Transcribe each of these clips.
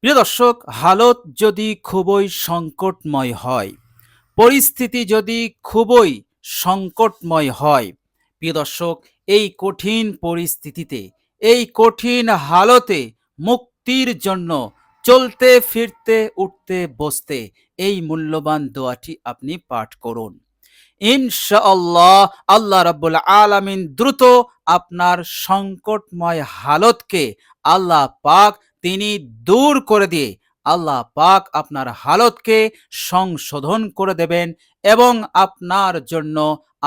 প্রিয় দর্শক, হালত যদি খুবই সংকটময় হয়, পরিস্থিতি যদি খুবই সংকটময় হয়, প্রিয় দর্শক, এই কঠিন পরিস্থিতিতে, এই কঠিন হালতে মুক্তির জন্য চলতে ফিরতে উঠতে বসতে এই মূল্যবান দোয়াটি আপনি পাঠ করুন। ইনশাআল্লাহ আল্লাহ রাব্বুল আলামিন দ্রুত আপনার সংকটময় হালতকে আল্লাহ পাক তিনি দূর করে দিয়ে আল্লাহ পাক আপনার হালতকে সংশোধন করে দেবেন এবং আপনার জন্য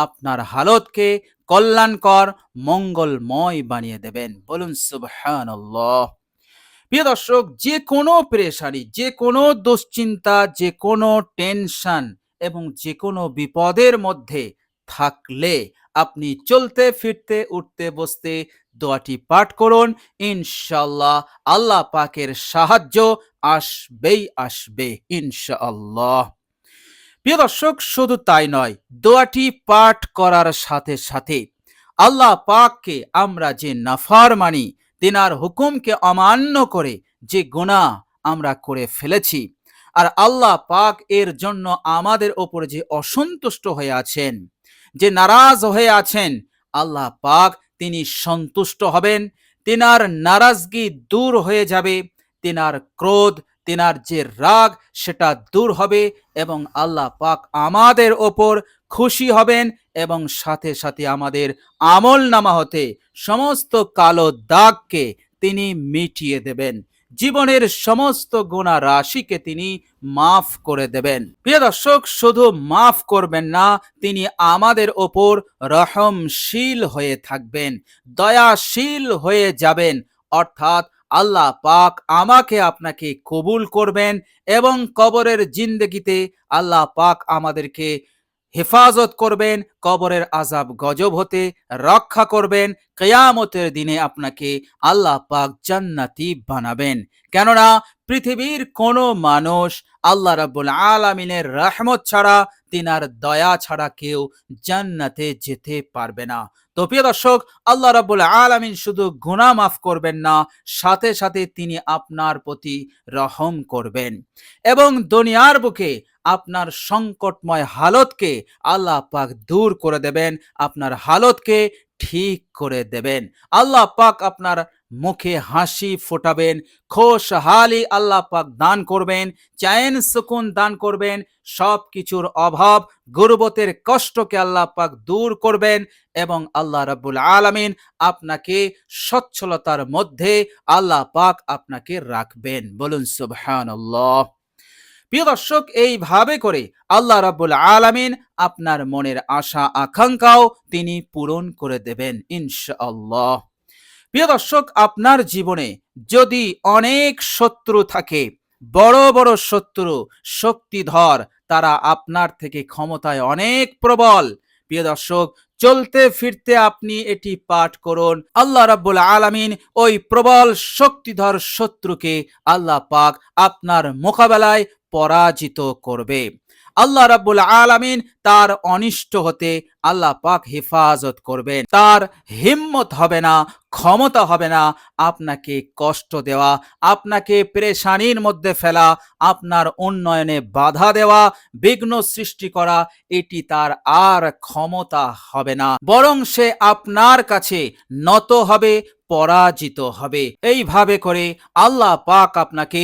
আপনার হালতকে কল্যাণকর মঙ্গলময় বানিয়ে দেবেন। বলুন সুবহানাল্লাহ। প্রিয় দর্শক, যে কোনো পেরেশানি, যে কোনো দুশ্চিন্তা, যে কোনো টেনশন এবং যে কোনো বিপদের মধ্যে থাকলে আপনি চলতে ফিরতে উঠতে বসতে দোয়াটি পাঠ করুন। ইনশাল্লাহ আল্লাহ পাকের সাহায্য আসবেই আসবে ইনশাআল্লাহ। প্রিয় দর্শক, শুধু তাই নয়, দোয়াটি পাঠ করার সাথে সাথে আল্লাহ পাককে আমরা যে নাফরমানি, তিনার হুকুমকে অমান্য করে যে গুনাহ আমরা করে ফেলেছি, আর আল্লাহ পাক এর জন্য আমাদের ওপরে যে অসন্তুষ্ট হয়ে আছেন, যে নারাজ হয়ে আছেন, আল্লাহ পাক তিনি সন্তুষ্ট হবেন, তিনার নারাজগি দূর হয়ে যাবে, তিনার ক্রোধ, তিনার যে রাগ সেটা দূর হবে এবং আল্লাহ পাক আমাদের ওপর খুশি হবেন এবং সাথে সাথে আমাদের আমল নামা হতে সমস্ত কালো দাগকে তিনি মিটিয়ে দেবেন, জীবনের সমস্ত গুনাহ রাশিকে তিনি মাফ করে দেবেন। প্রিয় দর্শক, শুধু মাফ করবেন না, তিনি আমাদের ওপর রহমশীল হয়ে থাকবেন, দয়াশীল হয়ে যাবেন। অর্থাৎ আল্লাহ পাক আমাকে আপনাকে কবুল করবেন এবং কবরের জিন্দেগিতে আল্লাহ পাক আমাদেরকে হেফাজত করবেন, কবরের আযাব গজব হতে রক্ষা করবেন, কিয়ামতের দিনে আপনাকে আল্লাহ পাক জান্নাতি বানাবেন। কেননা পৃথিবীর কোনো মানুষ আল্লাহ রাব্বুল আলামিনের রহমত ছাড়া, তিনার দয়া ছাড়া কেউ জান্নাতে যেতে পারবে না। তো প্রিয় দর্শক, আল্লাহ রাব্বুল আলামিন শুধু গুনাহ মাফ করবেন না, সাথে সাথে তিনি আপনার প্রতি রহম করবেন এবং দুনিয়ার বুকে আপনার সংকটময় হালতকে আল্লাহ পাক দূর করে দেবেন, আপনার হালতকে ঠিক করে দেবেন। আল্লাহ পাক আপনার মুখে হাসি ফোটাবেন, খুশহালি আল্লাহ পাক দান করবেন, চैन সুকুন দান করবেন, সব কিছুর অভাব গুরবতের কষ্টকে আল্লাহ পাক দূর করবেন এবং আল্লাহ রাব্বুল আলামিন আপনাকে সচ্ছলতার মধ্যে আল্লাহ পাক আপনাকে রাখবেন। বলুন সুবহানাল্লাহ। প্রিয় দর্শক, এইভাবে করে আল্লাহ রাব্বুল আলামিন আপনার মনের আশা আকাঙ্ক্ষাও তিনি পূরণ করে দেবেন ইনশাআল্লাহ। প্রিয় দর্শক, আপনার জীবনে যদি অনেক শত্রু থাকে, বড় বড় শত্রু, শক্তিধর, তারা আপনার থেকে ক্ষমতায় অনেক প্রবল, প্রিয় দর্শক, চলতে ফিরতে আপনি এটি পাঠ করুন। আল্লাহ রাব্বুল আলামিন ওই প্রবল শক্তিধর শত্রুকে আল্লাহ পাক আপনার মোকাবেলায় পরাজিত করবে। আল্লাহ রাব্বুল আলামিন তার অনিষ্ট হতে আল্লাহ পাক হেফাজত করবেন, তার হিম্মত হবে না, ক্ষমতা হবে না আপনাকে কষ্ট দেওয়া, আপনাকে পেরেশানির মধ্যে ফেলা, আপনার উন্নয়নে বাধা দেওয়া, বিঘ্ন সৃষ্টি করা, এটি তার আর ক্ষমতা হবে না, বরং সে আপনার কাছে নত হবে, পরাজিত হবে। এইভাবে করে আল্লাহ পাক আপনাকে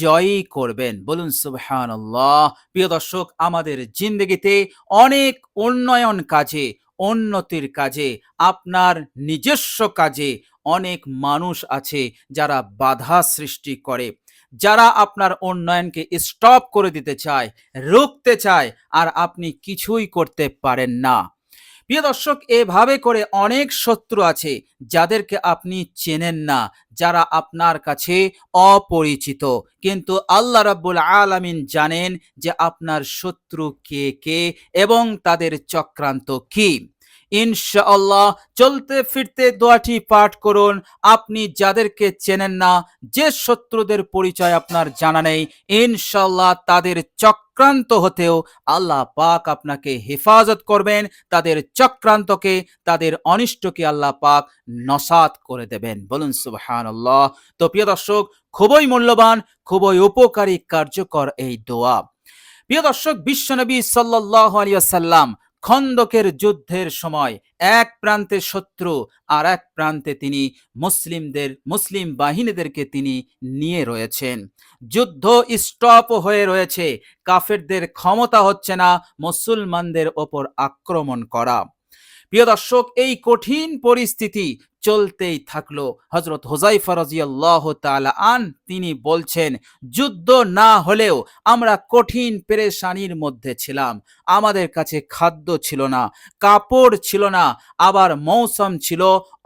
জয়ী করবেন। বলুন সুবহানাল্লাহ। প্রিয় দর্শক, আমাদের জিন্দেগিতে অনেক উন্নয়ন কাজে, উন্নতির কাজে, আপনার নিজস্ব কাজে অনেক মানুষ আছে যারা বাধা সৃষ্টি করে, যারা আপনার উন্নয়নকে স্টপ করে দিতে চায়, রুখতে চায়, আর আপনি কিছুই করতে পারেন না। প্রিয় দর্শক, এভাবে করে অনেক শত্রু আছে যাদেরকে আপনি চেনেন না, যারা আপনার কাছে অপরিচিত, কিন্তু আল্লাহ রাব্বুল আলামিন জানেন যে আপনার শত্রু কে কে এবং তাদের চক্রান্ত কি। ইনশাআল্লাহ চলতে ফিরতে দোয়াটি পাঠ করুন। আপনি যাদেরকে চেনেন না, যে শত্রুদের পরিচয় আপনার জানা নেই, ইনশাআল্লাহ তাদের চক্রান্ত হতেও আল্লাহ পাক আপনাকে হেফাজত করবেন, তাদের চক্রান্তকে, তাদের অনিষ্টকে আল্লাহ পাক নসাত করে দেবেন। বলুন সুবহানাল্লাহ। তো প্রিয় দর্শক, খুবই মূল্যবান, খুবই উপকারী, কার্যকর এই দোয়া। প্রিয় দর্শক, বিশ্বনবী সাল্লাল্লাহু আলাইহি ওয়াসাল্লাম খন্দকের যুদ্ধের সময় এক প্রান্তে শত্রু আর এক প্রান্তে তিনি মুসলিম বাহিনীদেরকে তিনি নিয়ে রয়েছেন। যুদ্ধ স্টপ হয়ে রয়েছে, কাফেরদের ক্ষমতা হচ্ছে না মুসলমানদের ওপর আক্রমণ করা। প্রিয় দর্শক, এই কঠিন পরিস্থিতি চলতেই থাকলো। হযরত হুযায়ফা রাদিয়াল্লাহু তাআলা তিনি বলছেন, যুদ্ধ না হলেও আমরা কঠিন পেরেশানির মধ্যে ছিলাম। আমাদের কাছে খাদ্য ছিল না, কাপড় ছিল না, আবার মৌসুম ছিল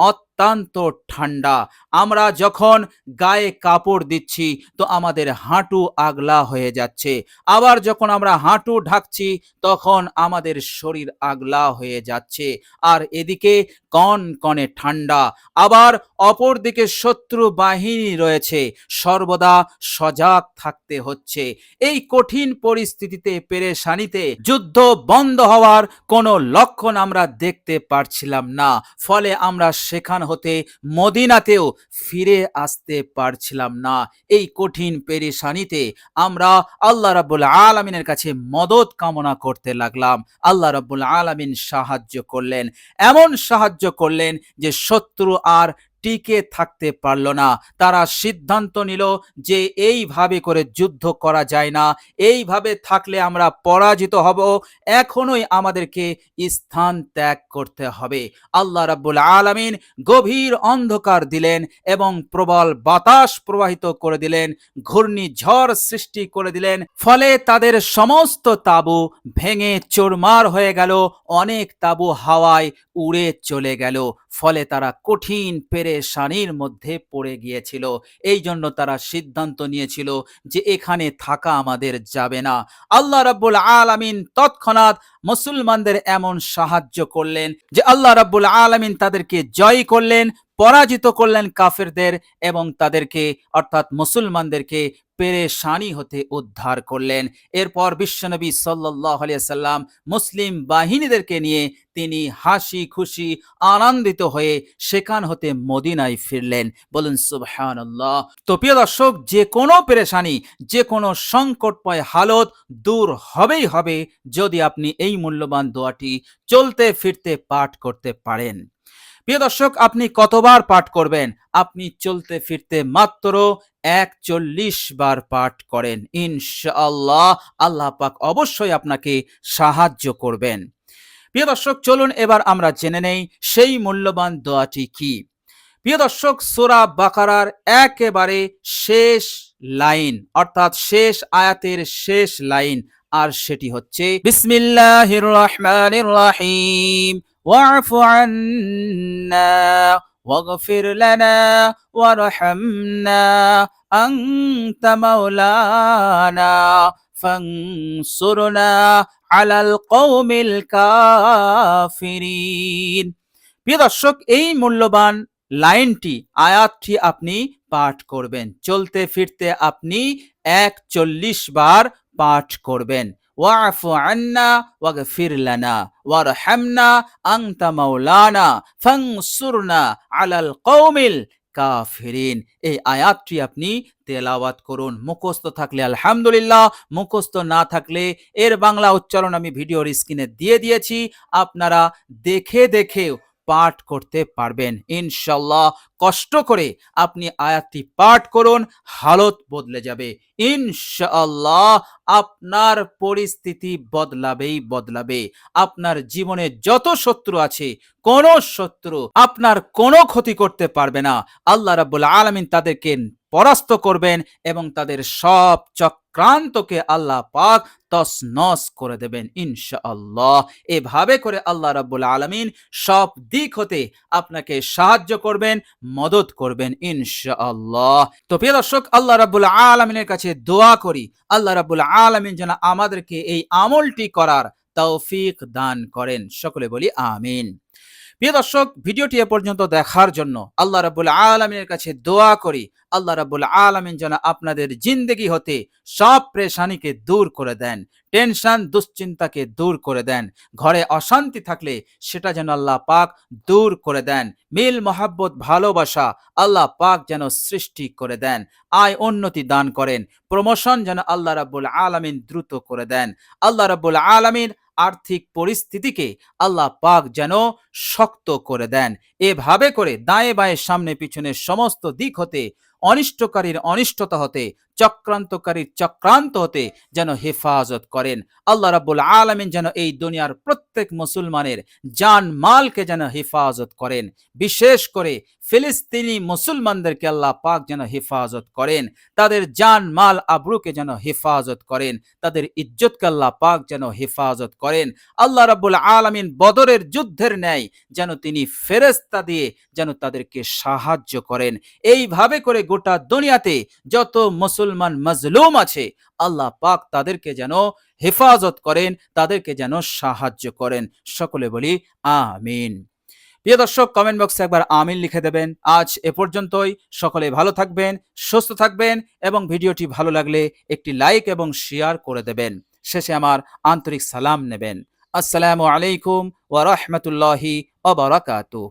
অত্যন্ত ঠান্ডা। আমরা যখন গায়ে কাপড় দিচ্ছি তো আমাদের হাঁটু আগলা হয়ে যাচ্ছে, আবার যখন আমরা হাঁটু ঢাকছি তখন আমাদের শরীর আগলা হয়ে যাচ্ছে। আর এদিকে কনকনে ঠান্ডা, আবার অপরদিকে শত্রু বাহিনী রয়েছে, সর্বদা সজাগ থাকতে হচ্ছে। এই কঠিন পরিস্থিতিতে, পেরেশানিতে যুদ্ধ বন্ধ হওয়ার কোনো লক্ষণ আমরা দেখতে পারছিলাম না। ফলে আমরা সেখান হতে মদিনাতেও ফিরে আসতে পারছিলাম না। এই কঠিন পেরেশানিতে আমরা আল্লাহ রাব্বুল আলামিনের কাছে মদদ কামনা করতে লাগলাম। আল্লাহ রাব্বুল আলামিন সাহায্য করলেন, এমন সাহায্য করলেন যে শত্রু আর টিকে থাকতে পারল না। তারা সিদ্ধান্ত নিল যে এইভাবে করে যুদ্ধ করা যায় না, এইভাবে থাকলে আমরা পরাজিত হব, এখনই আমাদেরকে স্থান ত্যাগ করতে হবে। আল্লাহ রাব্বুল আলামিন গভীর অন্ধকার দিলেন এবং প্রবল বাতাস প্রবাহিত করে দিলেন, ঘূর্ণিঝড় সৃষ্টি করে দিলেন। ফলে তাদের সমস্ত তাঁবু ভেঙে চুরমার হয়ে গেল, অনেক তাঁবু হাওয়ায় উড়ে চলে গেল। ফলে তারা কঠিন পেরেশানির মধ্যে পড়ে গিয়েছিল। এই জন্য তারা সিদ্ধান্ত নিয়েছিল যে এখানে থাকা আমাদের যাবে না। আল্লাহ রাব্বুল আলামিন তৎক্ষণাৎ মুসলমানদের এমন সাহায্য করলেন যে আল্লাহ রাব্বুল আলামিন তাদেরকে জয় করলেন, পরাজিত করলেন কাফেরদের, এবং তাদেরকে অর্থাৎ মুসলমানদেরকে পেরেশানি হতে উদ্ধার করলেন। এরপর বিশ্বনবী সাল্লাল্লাহু আলাইহি সাল্লাম মুসলিম বাহিনীদেরকে নিয়ে তিনি হাসি খুশি আনন্দিত হয়ে সেখান হতে মদিনায় ফিরলেন। বলুন সুবহানাল্লাহ। তো প্রিয় দর্শক, যে কোনো পেরেশানি, যে কোনো সংকটময় হালত দূর হবেই হবে যদি আপনি এই মূল্যবান দোয়াটি চলতে ফিরতে পাঠ করতে পারেন। প্রিয় দর্শক, আপনি কতবার পাঠ করবেন? আপনি চলতে ফিরতে মাত্র ৪১ বার পাঠ করেন, ইনশাআল্লাহ আল্লাহ পাক অবশ্যই আপনাকে সাহায্য করবেন। প্রিয় দর্শক, চলুন এবার আমরা জেনে নেই সেই মূল্যবান দোয়াটি কি। প্রিয় দর্শক, সূরা বাকারার একেবারে শেষ লাইন, অর্থাৎ শেষ আয়াতের শেষ লাইন, আর সেটি হচ্ছে বিসমিল্লাহির রহমানির রহিম ওয়া'ফু আন্না ওয়াগফির লানা ওয়ারহামনা আনতা মাওলানা ফানসুরনা আলাল কওমিল কাফিরিন। প্রিয় দর্শক, এই মূল্যবান লাইনটি, আয়াতটি আপনি পাঠ করবেন। চলতে ফিরতে আপনি ৪১ বার পাঠ করবেন। ওয়া'ফু আন্না ওয়াগফির লানা ওয়ারহামনা আনতা মাওলানা ফানসুরনা আলাল কওমিল কাফিরিন। এই আয়াতটি আপনি তেলাওয়াত করুন। মুখস্থ থাকলে আলহামদুলিল্লাহ, মুখস্থ না থাকলে এর বাংলা উচ্চারণ আমি ভিডিওর স্ক্রিনে দিয়ে দিয়েছি, আপনারা দেখে দেখে পাঠ করতে পারবেন ইনশাআল্লাহ। কষ্ট করে আপনি আয়াতটি পাঠ করুন, হালত বদলে যাবে ইনশাআল্লাহ। আপনার পরিস্থিতি বদলাবেই বদলাবে। আপনার জীবনে যত শত্রু আছে, কোন শত্রু আপনার কোনো ক্ষতি করতে পারবে না। আল্লাহ রাব্বুল আলামিন তাদেরকে পরাস্ত করবেন এবং তাদের সব চক্রান্তকে আল্লাহ পাক তছনছ করে দেবেন ইনশাআল্লাহ। এভাবে করে আল্লাহ রাব্বুল আলামিন সব দিক হতে আপনাকে সাহায্য করবেন, মদদ করবেন ইনশাআল্লাহ। তো প্রিয় দর্শক, আল্লাহ রাব্বুল আলামিনের কাছে দোয়া করি আল্লাহ রাব্বুল আলামিন যেন আমাদেরকে এই আমলটি করার তৌফিক দান করেন। সকলে বলি আমিন। প্রিয় দর্শক, ভিডিওটি এ পর্যন্ত দেখার জন্য আল্লাহ রাব্বুল আলামিনের কাছে দোয়া করি আল্লাহ রাব্বুল আলামিন যেন আপনাদের জিন্দেগি হতে সব পেরেশানিকে দূর করে দেন। টেনশন দুশ্চিন্তাকে দূর করে দেন। ঘরে অশান্তি থাকলে সেটা যেন আল্লাহ পাক দূর করে দেন। মিল মহাব্বত ভালোবাসা আল্লাহ পাক যেন সৃষ্টি করে দেন। আয় উন্নতি দান করেন। প্রমোশন যেন আল্লাহ রাব্বুল আলামিন দ্রুত করে দেন। আল্লাহ রাব্বুল আলামিন আর্থিক পরিস্থিতিকে আল্লাহ পাক যেন শক্ত করে দেন। এভাবে করে দায়ে বাঁয়ে সামনে পিছনে সমস্ত দিক হতে অনিষ্টকারীর অনিষ্টতা হতে, চক্রান্তকারীর চক্রান্ত হতে যেন হেফাজত করেন। আল্লাহ রাব্বুল আলামিন যেন এই দুনিয়ার প্রত্যেক মুসলমানের জান মালকে যেন হেফাজত করেন। বিশেষ করে ফিলিস্তিনি মুসলমানদেরকে আল্লাহ পাক যেন হেফাজত করেন। তাদের জান মাল আবরুকে যেন হেফাজত করেন। তাদের ইজ্জতকে আল্লাহ পাক যেন হেফাজত করেন। আল্লাহ রাব্বুল আলামিন বদরের যুদ্ধের ন্যায় যেন তিনি ফেরেশতা দিয়ে যেন তাদেরকে সাহায্য করেন। এইভাবে করে গোটা দুনিয়াতে যত মুসলমান মাজলুম আছে আল্লাহ পাক তাদেরকে যেন হেফাজত করেন, তাদেরকে যেন সাহায্য করেন। সকলে বলি আমিন। প্রিয় দর্শক, কমেন্ট বক্সে একবার আমিন লিখে দেবেন। আজ এ পর্যন্তই। সকলে ভালো থাকবেন, সুস্থ থাকবেন এবং ভিডিওটি ভালো লাগলে একটি লাইক এবং শেয়ার করে দেবেন। শেষে আমার আন্তরিক সালাম নেবেন। আসসালামু আলাইকুম ওয়া রাহমাতুল্লাহি ওয়া বারাকাতুহু।